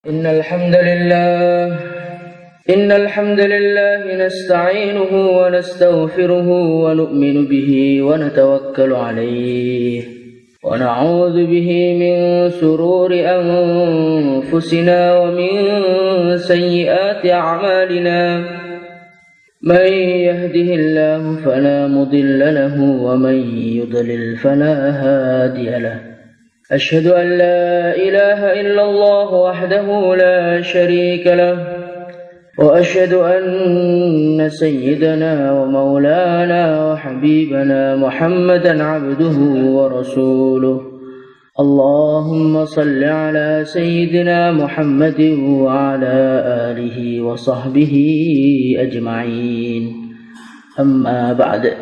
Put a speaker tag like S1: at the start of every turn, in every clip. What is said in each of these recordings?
S1: إن الحمد لله نستعينه ونستغفره ونؤمن به ونتوكل عليه ونعوذ به من شرور أنفسنا ومن سيئات أعمالنا من يهده الله فلا مضل له ومن يضلل فلا هادي له أشهد أن لا إله إلا الله وحده لا شريك له وأشهد أن سيدنا ومولانا وحبيبنا محمدا عبده ورسوله اللهم صل على سيدنا محمد وعلى آله وصحبه أجمعين أما بعد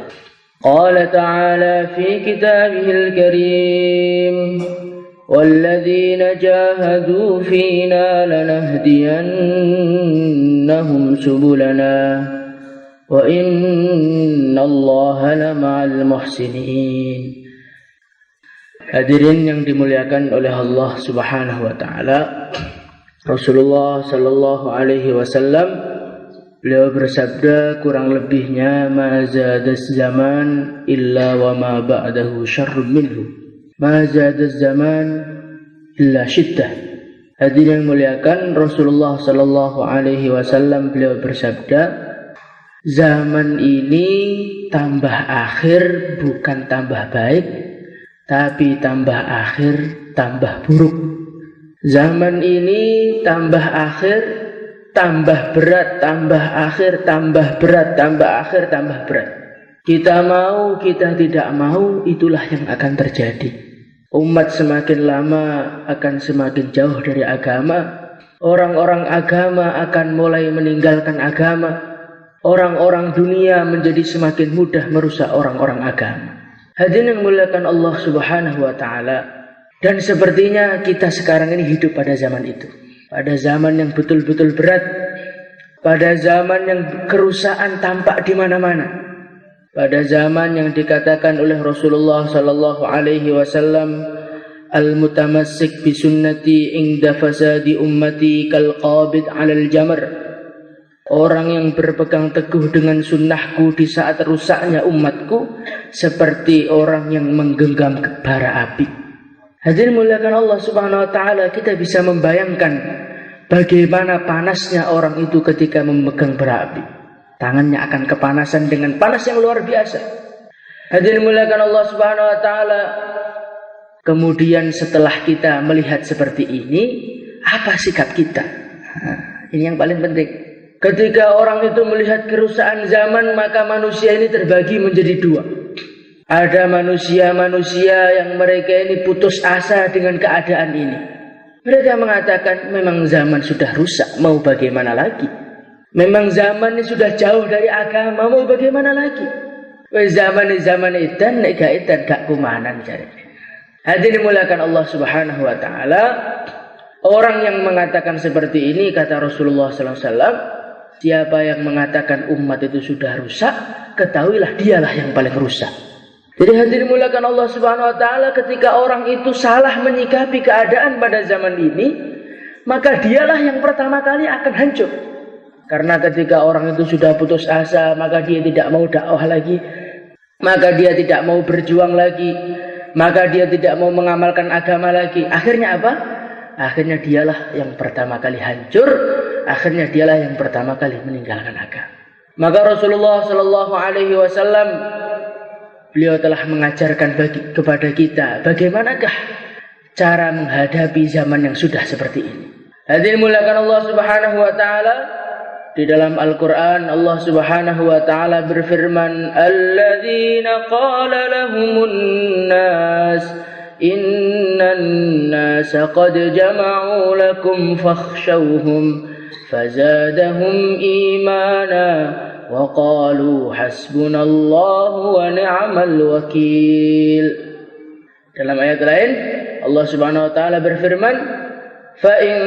S1: قال تعالى في كتابه الكريم والذين جاهدوا فينا لنهدينهم سبلنا وإن الله لمع المحسنين. Hadirin yang dimuliakan oleh Allah Subhanahu wa taala, Rasulullah sallallahu alaihi wasallam beliau bersabda, kurang lebihnya ma zadas zaman illa wa ma ba'dahu syarrun minhu. Ma zadas zaman illa syiddah. Hadirin yang muliakan, Rasulullah sallallahu alaihi wasallam beliau bersabda, zaman ini tambah akhir bukan tambah baik, tapi tambah akhir tambah buruk. Zaman ini tambah akhir tambah berat, tambah akhir tambah berat, tambah akhir tambah berat. Kita mau, kita tidak mau, itulah yang akan terjadi. Umat semakin lama akan semakin jauh dari agama. Orang-orang agama akan mulai meninggalkan agama. Orang-orang dunia menjadi semakin mudah merusak orang-orang agama. Hadirin yang muliakan Allah Subhanahu wa taala. Dan sepertinya kita sekarang ini hidup pada zaman itu. Pada zaman yang betul-betul berat. Pada zaman yang kerusakan tampak di mana-mana. Pada zaman yang dikatakan oleh Rasulullah sallallahu alaihi wasallam, al-mutamassik bi sunnati inda fasadi ummati kal qabid 'alal jamr. Orang yang berpegang teguh dengan sunnahku di saat rusaknya umatku seperti orang yang menggenggam bara api. Hadirin muliakan Allah Subhanahu wa taala, kita bisa membayangkan bagaimana panasnya orang itu ketika memegang bara api. Tangannya akan kepanasan dengan panas yang luar biasa. Hadirin muliakan Allah Subhanahu wa taala. Kemudian setelah kita melihat seperti ini, apa sikap kita? Ini yang paling penting. Ketika orang itu melihat kerusakan zaman, maka manusia ini terbagi menjadi dua. Ada manusia-manusia yang mereka ini putus asa dengan keadaan ini. Mereka mengatakan memang zaman sudah rusak, mau bagaimana lagi? Memang zaman ini sudah jauh dari agama, mau bagaimana lagi? Zaman edan nek gak edan gak kumanan jare. Hadirin dimuliakan Allah Subhanahu wa taala. Orang yang mengatakan seperti ini, kata Rasulullah sallallahu alaihi wasallam, siapa yang mengatakan umat itu sudah rusak, ketahuilah dialah yang paling rusak. Jadi hadirin dimuliakan Allah Subhanahu wa taala, ketika orang itu salah menyikapi keadaan pada zaman ini, maka dialah yang pertama kali akan hancur. Karena ketika orang itu sudah putus asa, maka dia tidak mau dakwah lagi, maka dia tidak mau berjuang lagi, maka dia tidak mau mengamalkan agama lagi. Akhirnya apa? Akhirnya dialah yang pertama kali hancur, akhirnya dialah yang pertama kali meninggalkan agama. Maka Rasulullah sallallahu alaihi wasallam beliau telah mengajarkan kepada kita bagaimanakah cara menghadapi zaman yang sudah seperti ini. Hadirin muliakan Allah Subhanahu wa taala. Di dalam Al-Quran Allah Subhanahu wa ta'ala berfirman, alladzina qala lahumun nas innan nasa qad jama'u lakum fakhshawhum fazadahum imana wa qalu hasbunallahu wa ni'mal wakil. Dalam ayat lain Allah Subhanahu wa ta'ala berfirman, فَإِن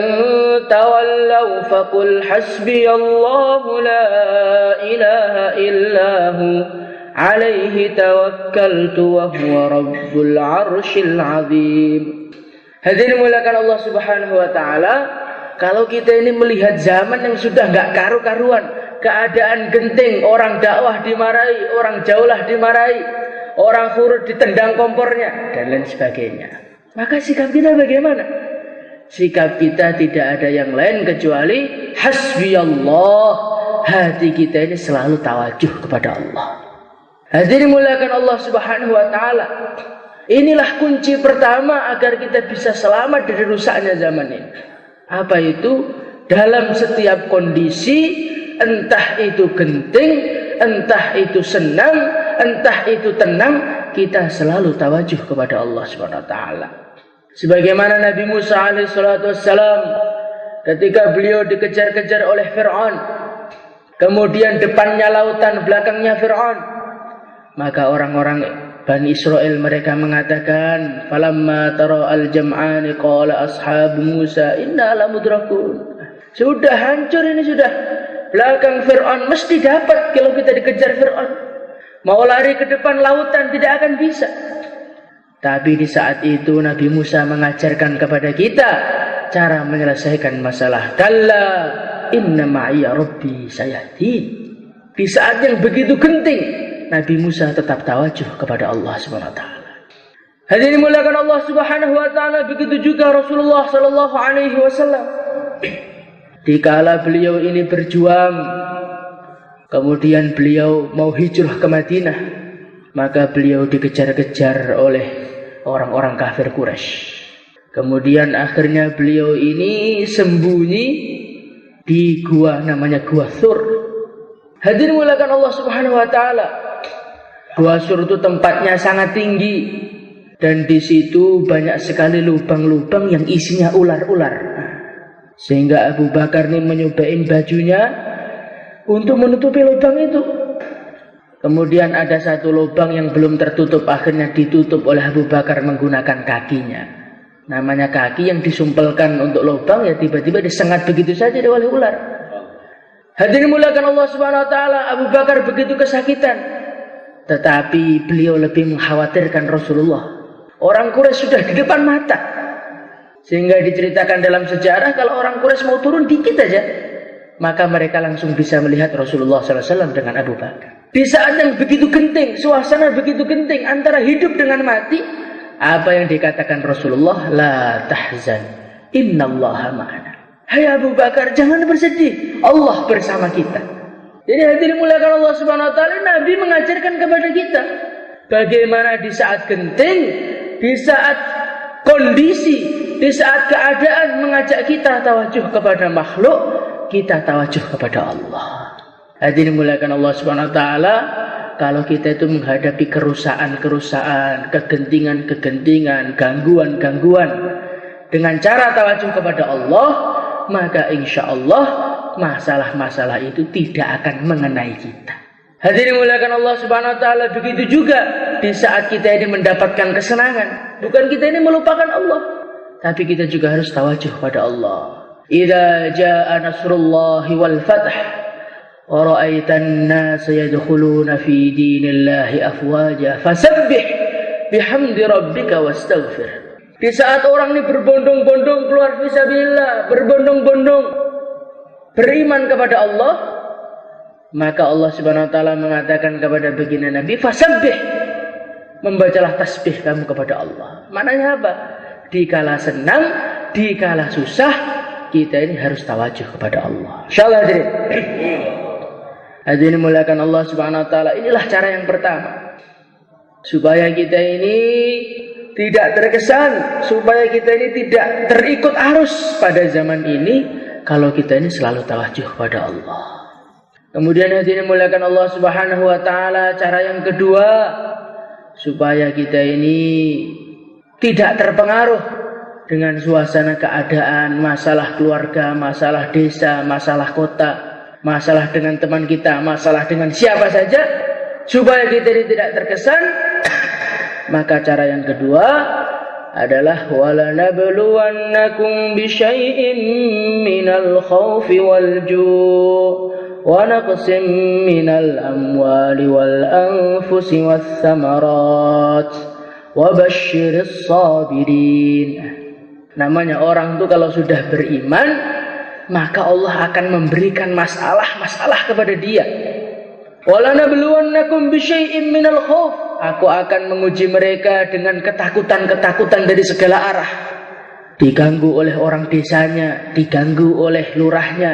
S1: تَوَلَّوْا فَقُلْ حَسْبِيَ اللَّهُ لَا إِلَهَ إِلَّا هُوَ عَلَيْهِ تَوَكَّلْتُ وَهُوَ رَبُّ الْعَرْشِ الْعَظِيمِ. Hadirin muliakan Allah Subhanahu wa taala, Kalau kita ini melihat zaman yang sudah nggak karu-karuan, keadaan genting, orang dakwah dimarahi, orang jauhlah dimarahi, orang furud ditendang kompornya, dan lain sebagainya. Maka sikap kita bagaimana? Sikap kita tidak ada yang lain kecuali hasbiyallah. Hati kita ini selalu tawajuh kepada Allah. Hadirin dimuliakan Allah Subhanahu wa taala. Inilah kunci pertama agar kita bisa selamat dari rusaknya zaman ini. Apa itu? Dalam setiap kondisi, entah itu genting, entah itu senang, entah itu tenang, kita selalu tawajuh kepada Allah Subhanahu wa taala. Sebagaimana Nabi Musa alaihissalatu wassalam ketika beliau dikejar-kejar oleh Fir'aun, kemudian depannya lautan, belakangnya Fir'aun, maka orang-orang Bani Israel mereka mengatakan, falamma tara al-jam'ani qala ashabu Musa inna lamudrakun. Sudah hancur ini, sudah belakang Fir'aun mesti dapat. Kalau kita dikejar Fir'aun, mau lari ke depan lautan tidak akan bisa. Tapi di saat itu Nabi Musa mengajarkan kepada kita cara menyelesaikan masalah. Kalla inna ma'iya rabbi sayahdin. Di saat yang begitu genting, Nabi Musa tetap tawajuh kepada Allah Subhanahu wa taala. Hadirin dimuliakan Allah Subhanahu wa taala, begitu juga Rasulullah sallallahu alaihi wasallam. Dikala beliau ini berjuang, kemudian beliau mau hijrah ke Madinah, maka beliau dikejar-kejar oleh orang-orang kafir Quraisy. Kemudian akhirnya beliau ini sembunyi di gua namanya Gua Thur. Hadirin dimuliakan Allah Subhanahu wa taala. Gua Sur itu tempatnya sangat tinggi dan di situ banyak sekali lubang-lubang yang isinya ular-ular. Sehingga Abu Bakar ini menyobain bajunya untuk menutupi lubang itu. Kemudian ada satu lubang yang belum tertutup, akhirnya ditutup oleh Abu Bakar menggunakan kakinya. Namanya kaki yang disumpelkan untuk lubang, ya tiba-tiba disengat begitu saja oleh ular. Hadirin dimuliakan Allah Subhanahu wa taala, Abu Bakar begitu kesakitan. Tetapi beliau lebih mengkhawatirkan Rasulullah. Orang Quraisy sudah di depan mata. Sehingga diceritakan dalam sejarah kalau orang Quraisy mau turun dikit aja, maka mereka langsung bisa melihat Rasulullah SAW dengan Abu Bakar. Di saat yang begitu genting, suasana begitu genting antara hidup dengan mati, apa yang dikatakan Rasulullah? La tahzan, innallaha ma'ana. Hai Abu Bakar, jangan bersedih, Allah bersama kita. Jadi hadirin dimuliakan Allah Subhanahu wa taala, Nabi mengajarkan kepada kita bagaimana di saat genting, di saat kondisi, di saat keadaan mengajak kita tawajuh kepada makhluk, kita tawajuh kepada Allah. Hadirin dimuliakan Allah Subhanahu wa taala, kalau kita itu menghadapi kerusakan-kerusakan, kegentingan-kegentingan, gangguan-gangguan dengan cara tawajuh kepada Allah, maka insya Allah masalah-masalah itu tidak akan mengenai kita. Hadirin dimuliakan Allah Subhanahu wa taala, begitu juga di saat kita ini mendapatkan kesenangan, bukan kita ini melupakan Allah, tapi kita juga harus tawajuh pada Allah. Idza jaa nasrullahi wal fath wa ra'aitan nasa yadkhuluna fi dinillahi afwaja fasabbih bihamdi rabbika wastaghfir. Di saat orang ini berbondong-bondong keluar fisabilillah, berbondong-bondong beriman kepada Allah, maka Allah Subhanahu wa taala mengatakan kepada baginda Nabi, fasabbih, membacalah tasbih kamu kepada Allah. Maknanya apa? Dikala senang, dikala susah, kita ini harus tawajuh kepada Allah. Insyaallah hadirin. Hadirin dimuliakan Allah Subhanahu wa taala, inilah cara yang pertama supaya kita ini tidak terkesan, supaya kita ini tidak terikut arus pada zaman ini, kalau kita ini selalu tawajuh kepada Allah. Kemudian hadirin dimuliakan Allah Subhanahu wa taala, cara yang kedua supaya kita ini tidak terpengaruh dengan suasana keadaan, masalah keluarga, masalah desa, masalah kota, masalah dengan teman kita, masalah dengan siapa saja, supaya kita ini tidak terkesan, maka cara yang kedua adalah wala nabluwannakum bisyai'in minal khaufi wal ju' wa naqsim minal amwali wal anfusi was samarat wa basyiris sabirin. Namanya orang itu kalau sudah beriman, maka Allah akan memberikan masalah-masalah kepada dia. Walanabluwannakum bisyai'im minal khauf. Aku akan menguji mereka dengan ketakutan-ketakutan dari segala arah. Diganggu oleh orang desanya, diganggu oleh lurahnya,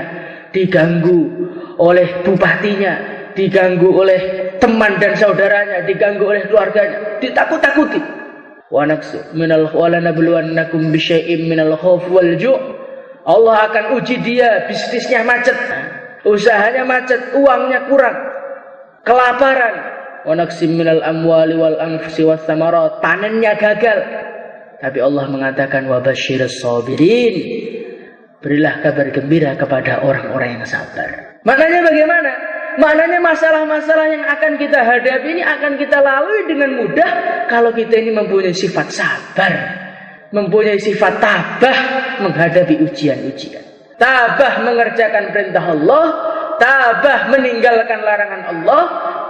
S1: diganggu oleh bupatinya, diganggu oleh teman dan saudaranya, diganggu oleh keluarganya, ditakut-takuti. Walanabluwannakum bisyai'im minal khauf wal ju'. Allah akan uji dia, bisnisnya macet, usahanya macet, uangnya kurang, kelaparan. Wa naqsim minal amwali wal anfusi was samarat, panennya gagal. Tapi Allah mengatakan wa basyiris sabirin, berilah kabar gembira kepada orang-orang yang sabar. Maknanya bagaimana? Maknanya masalah-masalah yang akan kita hadapi ini akan kita lalui dengan mudah kalau kita ini mempunyai sifat sabar, mempunyai sifat tabah menghadapi ujian-ujian, tabah mengerjakan perintah Allah, tabah meninggalkan larangan Allah,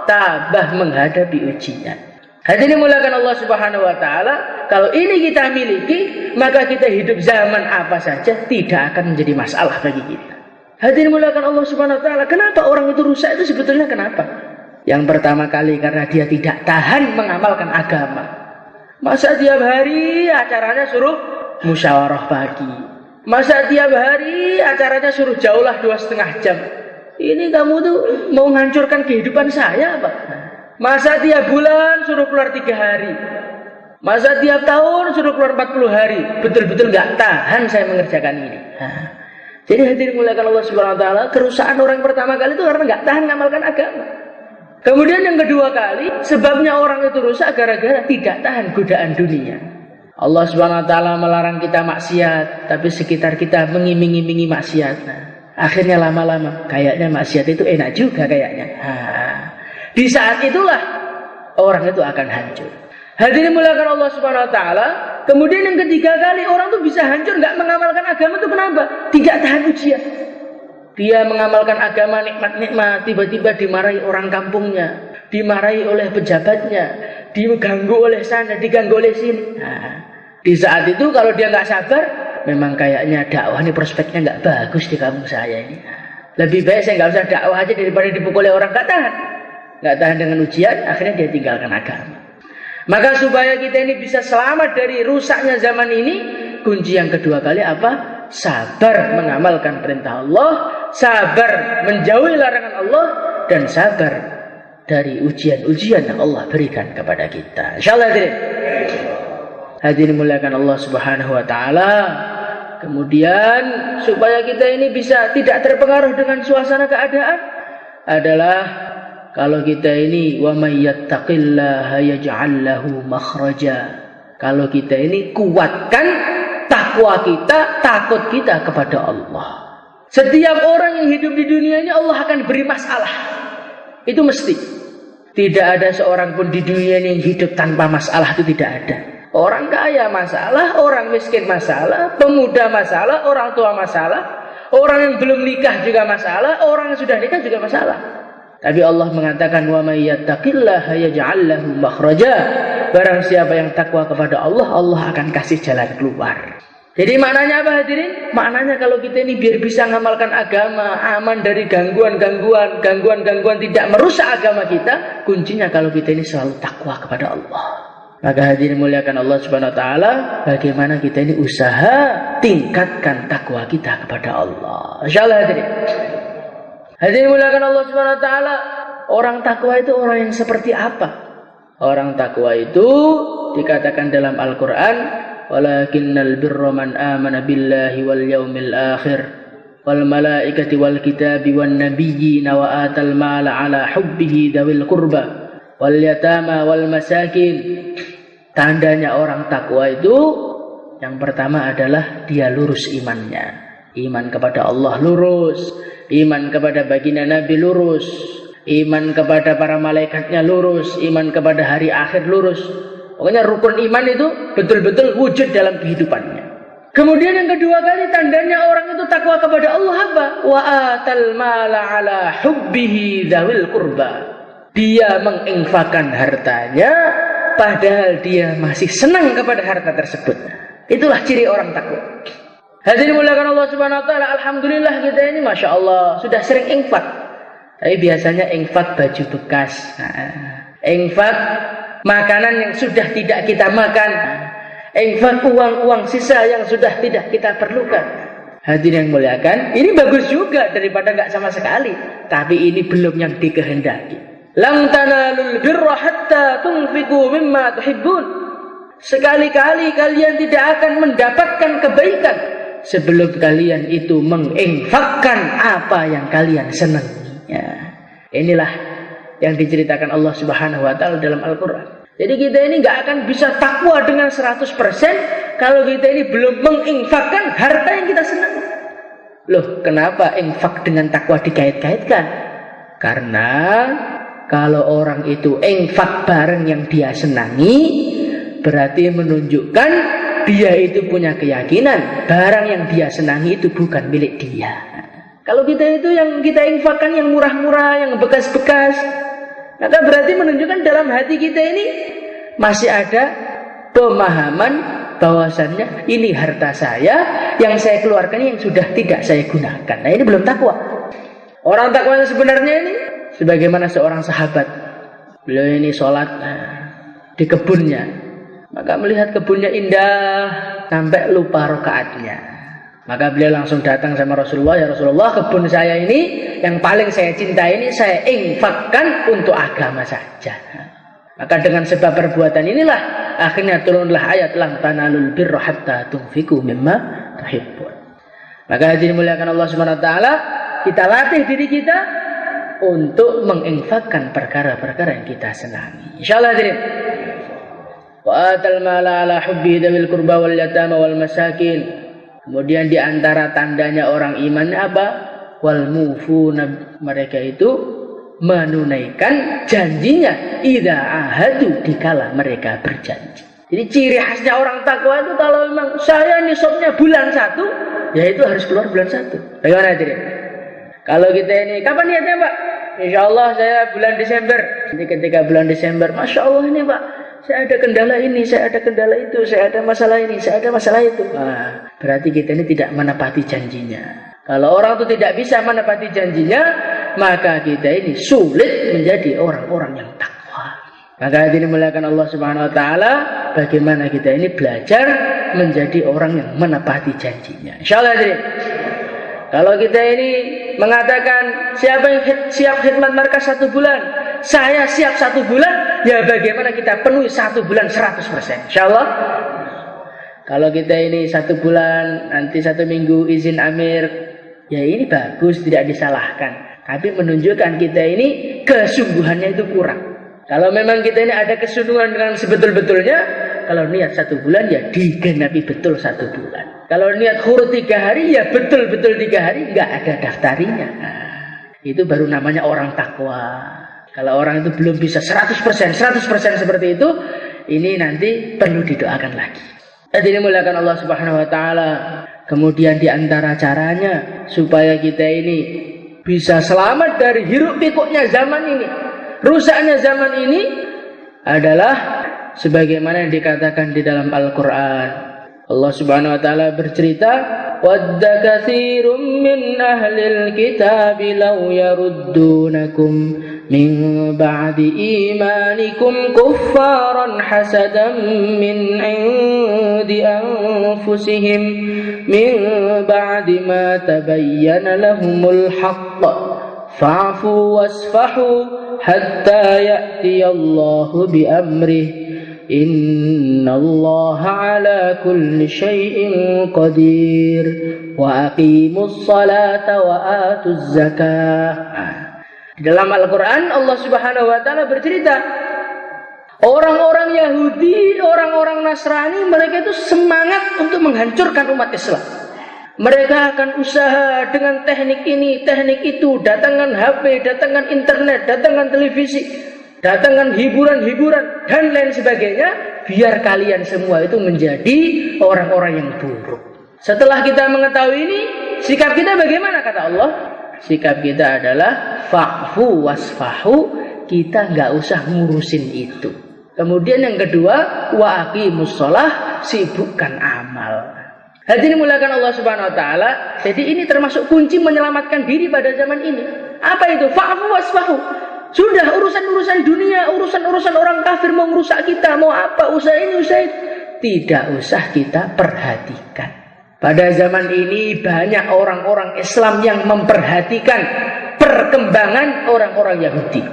S1: tabah menghadapi ujian. Hadirin mulakan Allah Subhanahu wa taala, kalau ini kita miliki, maka kita hidup zaman apa saja tidak akan menjadi masalah bagi kita. Hadirin mulakan Allah Subhanahu wa taala, kenapa orang itu rusak itu sebetulnya kenapa? Yang pertama kali karena dia tidak tahan mengamalkan agama. Masa tiap hari acaranya suruh musyawarah pagi, masa tiap hari acaranya suruh jauhlah 2,5 jam. Ini kamu tuh mau menghancurkan kehidupan saya apa? Masa tiap bulan suruh keluar 3 hari, masa tiap tahun suruh keluar 40 hari. Betul-betul gak tahan saya mengerjakan ini. Jadi hadirin muliakan Allah Subhanahu wa taala, kerusakan orang pertama kali itu karena gak tahan mengamalkan agama. Kemudian yang kedua kali, sebabnya orang itu rusak gara-gara tidak tahan godaan dunia. Allah Subhanahu wa taala melarang kita maksiat, tapi sekitar kita mengiming-imingi maksiat. Akhirnya lama-lama kayaknya maksiat itu enak juga kayaknya. Di saat itulah orang itu akan hancur. Hadirin muliakan Allah Subhanahu wa taala. Kemudian yang ketiga kali orang tuh bisa hancur nggak mengamalkan agama itu kenapa? Tidak tahan ujian. Dia mengamalkan agama nikmat-nikmat, tiba-tiba dimarahi orang kampungnya, dimarahi oleh pejabatnya, diganggu oleh sana, diganggu oleh sini. Di saat itu kalau dia nggak sabar, memang kayaknya dakwah ini prospeknya nggak bagus di kampung saya ini. Lebih baik saya nggak usah dakwah aja daripada dipukuli orang. Nggak tahan dengan ujian, akhirnya dia tinggalkan agama. Maka supaya kita ini bisa selamat dari rusaknya zaman ini, kunci yang kedua kali apa? Sabar mengamalkan perintah Allah, sabar menjauhi larangan Allah, dan sabar dari ujian-ujian yang Allah berikan kepada kita. Insyaallah hadirin muliakan Allah Subhanahu wa taala. Kemudian supaya kita ini bisa tidak terpengaruh dengan suasana keadaan adalah kalau kita ini wa may yattaqillaha yaj'al lahu makhraja. Kalau kita ini kuatkan takwa kita, takut kita kepada Allah. Setiap orang yang hidup di dunia ini Allah akan beri masalah. Itu mesti. Tidak ada seorang pun di dunia ini yang hidup tanpa masalah, itu tidak ada. Orang kaya masalah, orang miskin masalah, pemuda masalah, orang tua masalah, orang yang belum nikah juga masalah, orang yang sudah nikah juga masalah. Tapi Allah mengatakan wa may yattaqillaha yaj'al lahu makhraja. Barang siapa yang takwa kepada Allah, Allah akan kasih jalan keluar. Jadi maknanya apa hadirin? Maknanya kalau kita ini biar bisa mengamalkan agama, aman dari gangguan-gangguan tidak merusak agama kita, kuncinya kalau kita ini selalu takwa kepada Allah. Maka hadirin muliakan Allah Subhanahu wa taala, bagaimana kita ini usaha tingkatkan takwa kita kepada Allah. Insyaallah hadirin. Hadirin muliakan Allah Subhanahu wa taala, orang takwa itu orang yang seperti apa? Orang takwa itu dikatakan dalam Al-Qur'an, walakinnal birra man amana billahi wal yaumil akhir wal malaikati wal kitabi wan nabiyyin wa atal mala ala hubbihi dzawil qurba wal yatama wal masakin. Tandanya orang takwa itu yang pertama adalah dia lurus imannya. Iman kepada Allah lurus, iman kepada baginda Nabi lurus, iman kepada para malaikatnya lurus, iman kepada hari akhir lurus. Pokoknya rukun iman itu betul-betul wujud dalam kehidupannya. Kemudian yang kedua kali tandanya orang itu takwa kepada Allah apa? Wa atal mala ala hubbihi dzawil qurba. Dia menginfakkan hartanya padahal dia masih senang kepada harta tersebut. Itulah ciri orang takwa. Hadirin muliakan Allah Subhanahu wa taala, alhamdulillah kita ini Masya Allah sudah sering infak. Tapi biasanya infak baju bekas, infak makanan yang sudah tidak kita makan, infak uang-uang sisa yang sudah tidak kita perlukan. Hadirin yang muliakan, ini bagus juga daripada nggak sama sekali. Tapi ini belum yang dikehendaki. Lam tanalul birra hatta tunfiqu mimma tuhibbun. Sekali-kali kalian tidak akan mendapatkan kebaikan sebelum kalian itu menginfakkan apa yang kalian senangi. Ya. Inilah yang diceritakan Allah Subhanahu wa taala dalam Al-Qur'an. Jadi kita ini nggak akan bisa takwa dengan 100% kalau kita ini belum menginfakkan harta yang kita senangi. Loh, kenapa infak dengan takwa dikait-kaitkan? Karena kalau orang itu infak barang yang dia senangi, berarti menunjukkan dia itu punya keyakinan barang yang dia senangi itu bukan milik dia. Kalau kita itu yang kita infakkan yang murah-murah, yang bekas-bekas, maka berarti menunjukkan dalam hati kita ini masih ada pemahaman bahwasannya ini harta saya yang saya keluarkan yang sudah tidak saya gunakan. Nah, ini belum takwa. Orang takwa yang sebenarnya ini sebagaimana seorang sahabat, beliau ini sholat di kebunnya, maka melihat kebunnya indah sampai lupa rakaatnya. Maka beliau langsung datang sama Rasulullah, ya Rasulullah, kebun saya ini yang paling saya cintai ini saya infakkan untuk agama saja. Maka dengan sebab perbuatan inilah akhirnya turunlah ayat lan tanalul birra hatta tunfiqu mimma tuhibbun. Maka hadirin muliakan Allah Subhanahu wa taala, kita latih diri kita untuk menginfakkan perkara-perkara yang kita senangi. Insyaallah hadirin. Wa atal mala ala hubbi dzil qurba wal yatama wal masakin. Kemudian di antara tandanya orang iman apa? Wal mufuna, mereka itu menunaikan janjinya idza ahadu, dikala mereka berjanji. Jadi ciri khasnya orang takwa itu kalau memang saya nisabnya bulan 1, ya itu harus keluar bulan 1. Bagaimana jadi? Kalau kita ini kapan niatnya, Pak? Insyaallah saya bulan Desember. Jadi ketika bulan Desember, Masya Allah ini Pak, saya ada kendala ini, saya ada kendala itu, saya ada masalah ini, saya ada masalah itu. Nah, berarti kita ini tidak menepati janjinya. Kalau orang itu tidak bisa menepati janjinya, maka kita ini sulit menjadi orang-orang yang takwa. Maka ini dimuliakan Allah Subhanahu wa taala, bagaimana kita ini belajar menjadi orang yang menepati janjinya. Insyaallah hadirin. Kalau kita ini mengatakan siapa yang siap khidmat markas 1 bulan, saya siap 1 bulan, ya bagaimana kita penuhi 1 bulan 100%. Insyaallah. Kalau kita ini 1 bulan, nanti 1 minggu izin amir, ya ini bagus, tidak disalahkan. Tapi menunjukkan kita ini kesungguhannya itu kurang. Kalau memang kita ini ada kesungguhan dengan sebetul-betulnya, kalau niat 1 bulan ya digenapi betul 1 bulan. Kalau niat khurut 3 hari ya betul-betul 3 hari, nggak ada daftarinya. Nah, itu baru namanya orang takwa. Kalau orang itu belum bisa 100% seperti itu, ini nanti perlu didoakan lagi. Jadi dimuliakan Allah Subhanahu wa taala. Kemudian di antara caranya supaya kita ini bisa selamat dari hiruk pikuknya zaman ini, rusaknya zaman ini adalah sebagaimana yang dikatakan di dalam Al-Qur'an. Allah Subhanahu wa taala bercerita, "Wadda katsirum min ahlil kitab law yaruddunakum min ba'di imanikum kuffaran hasadan min 'indi anfusihim min ba'di ma tabayyana lahumul haqq fa'fu wasfahu hatta ya'tiyallahu bi amrihi innallaha ala kulli syai'in qadir wa aqimus salata wa atuz zakah." Di dalam Al-Quran Allah Subhanahu wa taala bercerita, orang-orang Yahudi, orang-orang Nasrani, mereka itu semangat untuk menghancurkan umat Islam. Mereka akan usaha dengan teknik ini, teknik itu, datangkan HP, datangkan internet, datangkan televisi, datangkan hiburan-hiburan dan lain sebagainya, biar kalian semua itu menjadi orang-orang yang buruk. Setelah kita mengetahui ini, sikap kita bagaimana kata Allah? Sikap kita adalah fa'fu wasfahu, kita nggak usah ngurusin itu. Kemudian yang kedua, wa aqimus shalah, sibukkan amal. Hadirin muliakan Allah Subhanahu wa taala. Jadi ini termasuk kunci menyelamatkan diri pada zaman ini. Apa itu? Fa'fu wasfahu. Sudah urusan-urusan dunia, urusan-urusan orang kafir mau merusak kita, mau apa, usaha ini, usaha itu, tidak usah kita perhatikan. Pada zaman ini banyak orang-orang Islam yang memperhatikan perkembangan orang-orang Yahudi.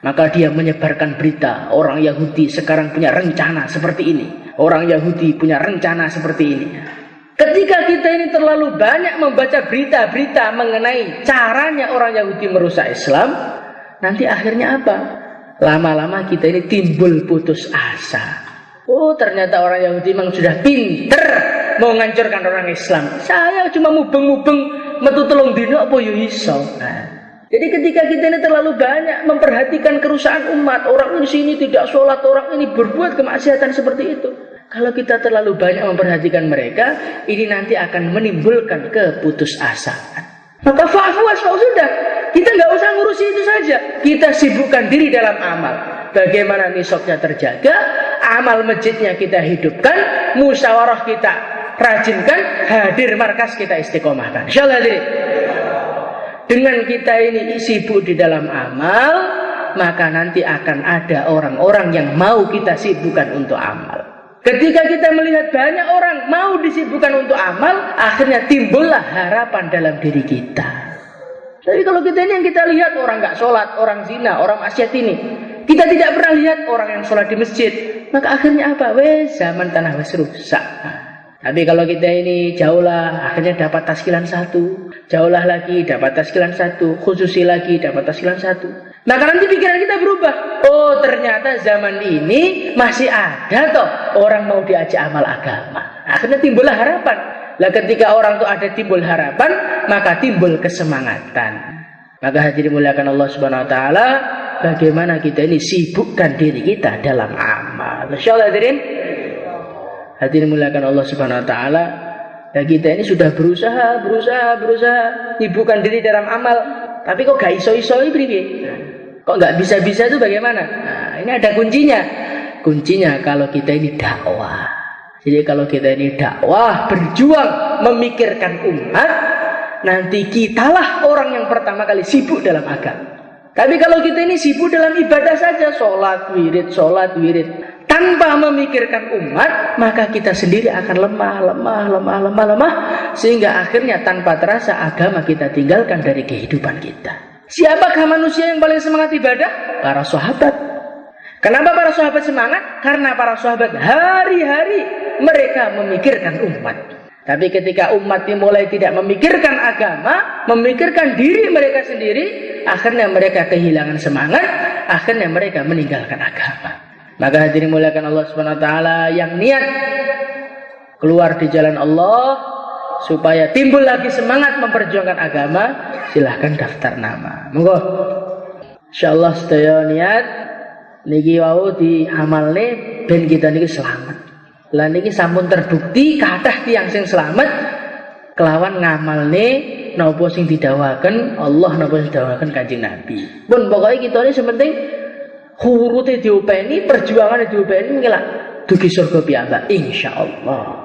S1: Maka dia menyebarkan berita, orang Yahudi sekarang punya rencana seperti ini. Orang Yahudi punya rencana seperti ini. Ketika kita ini terlalu banyak membaca berita-berita mengenai caranya orang Yahudi merusak Islam, nanti akhirnya apa? Lama-lama kita ini timbul putus asa. Oh, ternyata orang Yahudi memang sudah pinter mau menghancurkan orang Islam. Saya cuma mubeng-mubeng metu telung dino apa yo iso. Jadi ketika kita ini terlalu banyak memperhatikan kerusakan umat, orang ini sini tidak sholat, orang ini berbuat kemaksiatan seperti itu. Kalau kita terlalu banyak memperhatikan mereka, ini nanti akan menimbulkan keputusasaan. Maka fa'fu wasfa'u, sudah. Kita nggak usah ngurusi itu saja. Kita sibukkan diri dalam amal. Bagaimana nisabnya terjaga, amal masjidnya kita hidupkan, musyawarah kita rajinkan, hadir markas kita istiqomahkan. Insyaallah hadirin. Dengan kita ini sibuk di dalam amal, maka nanti akan ada orang-orang yang mau kita sibukkan untuk amal. Ketika kita melihat banyak orang mau disibukkan untuk amal, akhirnya timbullah harapan dalam diri kita. Tapi kalau kita ini yang kita lihat orang nggak sholat, orang zina, orang maksiat ini, kita tidak pernah lihat orang yang sholat di masjid, maka akhirnya apa? Zaman tanah wes rusak. Tapi kalau kita ini jauhlah, akhirnya dapat taskilan 1, jauhlah lagi dapat taskilan 1, khususi lagi dapat taskilan 1. Maka nanti pikiran kita berubah. Oh, ternyata zaman ini masih ada toh orang mau diajak amal agama. Akhirnya timbullah harapan. Lah ketika orang itu ada timbul harapan, maka timbul kesemangatan. Maka hadirin muliakan Allah Subhanahu wa taala, bagaimana kita ini sibukkan diri kita dalam amal. Insyaallah hadirin. Hadirin muliakan Allah Subhanahu wa taala. Dan kita ini sudah berusaha sibukkan diri dalam amal. Tapi kok gak iso-iso iki? Kok nggak bisa-bisa itu bagaimana? Nah, ini ada kuncinya. Kuncinya kalau kita ini dakwah. Jadi kalau kita ini dakwah, berjuang, memikirkan umat, nanti kitalah orang yang pertama kali sibuk dalam agama. Tapi kalau kita ini sibuk dalam ibadah saja, sholat, wirid, tanpa memikirkan umat, maka kita sendiri akan lemah, sehingga akhirnya tanpa terasa agama kita tinggalkan dari kehidupan kita. Siapakah manusia yang paling semangat ibadah? Para sahabat. Kenapa para sahabat semangat? Karena para sahabat hari-hari mereka memikirkan umat. Tapi ketika umat mulai tidak memikirkan agama, memikirkan diri mereka sendiri, akhirnya mereka kehilangan semangat, akhirnya mereka meninggalkan agama. Maka hadirin muliakan Allah Subhanahu wa taala, yang niat keluar di jalan Allah supaya timbul lagi semangat memperjuangkan agama, silahkan daftar nama. Monggo. Insyaallah sedaya niat niki wau diamalne ben kita niki selamat. Lah niki sampun terbukti kathah tiyang sing selamat kelawan ngamalne napa sing didhawuhaken Allah, napa sing didhawuhaken Kanjeng Nabi. Pun pokoke kita ini sementing hurute diopeni, perjuangane diopeni ngelak dugi surga piyambak insyaallah.